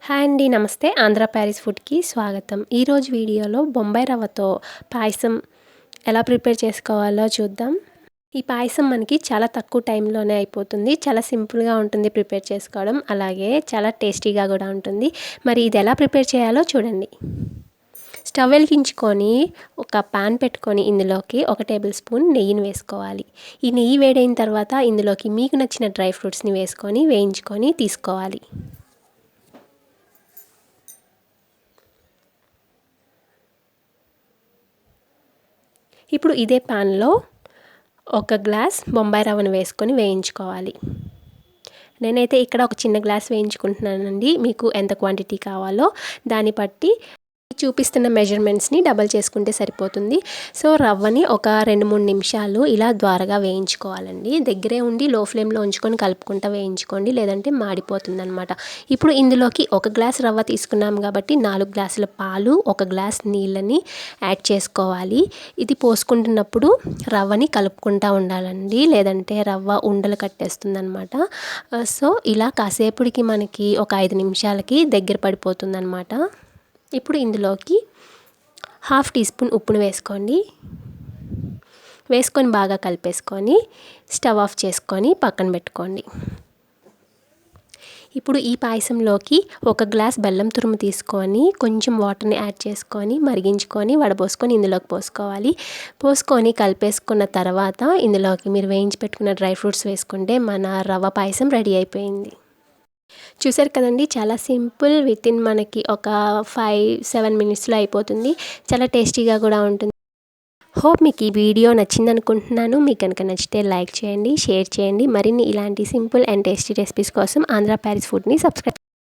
Hi అండి, నమస్తే. Andhra Paris ఫుడ్కి స్వాగతం. ఈరోజు వీడియోలో బొంబాయి రవ్వతో పాయసం ఎలా ప్రిపేర్ చేసుకోవాలో చూద్దాం. ఈ పాయసం మనకి చాలా తక్కువ టైంలోనే అయిపోతుంది. చాలా సింపుల్గా ఉంటుంది ప్రిపేర్ చేసుకోవడం, అలాగే చాలా టేస్టీగా కూడా ఉంటుంది. మరి ఇది ఎలా ప్రిపేర్ చేయాలో చూడండి. స్టవ్ వెలిగించుకొని ఒక పాన్ పెట్టుకొని ఇందులోకి 1 టేబుల్ స్పూన్ నెయ్యిని వేసుకోవాలి. ఈ నెయ్యి వేడైన తర్వాత ఇందులోకి మీకు నచ్చిన డ్రై ఫ్రూట్స్ని వేసుకొని వేయించుకొని తీసుకోవాలి. ఇప్పుడు ఇదే పాన్లో 1 గ్లాస్ బొంబాయి రవ్వను వేసుకొని వేయించుకోవాలి. నేనైతే ఇక్కడ ఒక చిన్న గ్లాస్ వేయించుకుంటున్నానండి. మీకు ఎంత క్వాంటిటీ కావాలో దాన్ని బట్టి చూపిస్తున్న మెజర్మెంట్స్ని డబల్ చేసుకుంటే సరిపోతుంది. సో రవ్వని ఒక 2-3 నిమిషాలు ఇలా ద్వారగా వేయించుకోవాలండి. దగ్గరే ఉండి లో ఫ్లేమ్లో ఉంచుకొని కలుపుకుంటూ వేయించుకోండి, లేదంటే మాడిపోతుంది అనమాట. ఇప్పుడు ఇందులోకి 1 గ్లాస్ రవ్వ తీసుకున్నాం కాబట్టి 4 గ్లాసుల పాలు, 1 గ్లాస్ నీళ్ళని యాడ్ చేసుకోవాలి. ఇది పోసుకుంటున్నప్పుడు రవ్వని కలుపుకుంటూ ఉండాలండి, లేదంటే రవ్వ ఉండలు కట్టేస్తుంది అనమాట. సో ఇలా కాసేపటికి మనకి ఒక 5 నిమిషాలకి దగ్గర పడిపోతుంది అనమాట. ఇప్పుడు ఇందులోకి 1/2 టీ స్పూన్ ఉప్పును వేసుకొని బాగా కలిపేసుకొని స్టవ్ ఆఫ్ చేసుకొని పక్కన పెట్టుకోండి. ఇప్పుడు ఈ పాయసంలోకి 1 గ్లాస్ బెల్లం తురుము తీసుకొని కొంచెం వాటర్ని యాడ్ చేసుకొని మరిగించుకొని వడపోసుకొని ఇందులోకి పోసుకొని కలిపేసుకున్న తర్వాత ఇందులోకి మీరు వేయించి పెట్టుకున్న డ్రై ఫ్రూట్స్ వేసుకుంటే మన రవ్వ పాయసం రెడీ అయిపోయింది. చూసారు కదండి, చాలా సింపుల్. వితిన్ మనకి ఒక 5-7 మినిట్స్లో అయిపోతుంది. చాలా టేస్టీగా కూడా ఉంటుంది. హోప్ మీకు ఈ వీడియో నచ్చింది అనుకుంటున్నాను. మీకు కనుక నచ్చితే లైక్ చేయండి, షేర్ చేయండి. మరిన్ని ఇలాంటి సింపుల్ అండ్ టేస్టీ రెసిపీస్ కోసం ఆంధ్ర ప్యారిస్ ఫుడ్ని సబ్స్క్రైబ్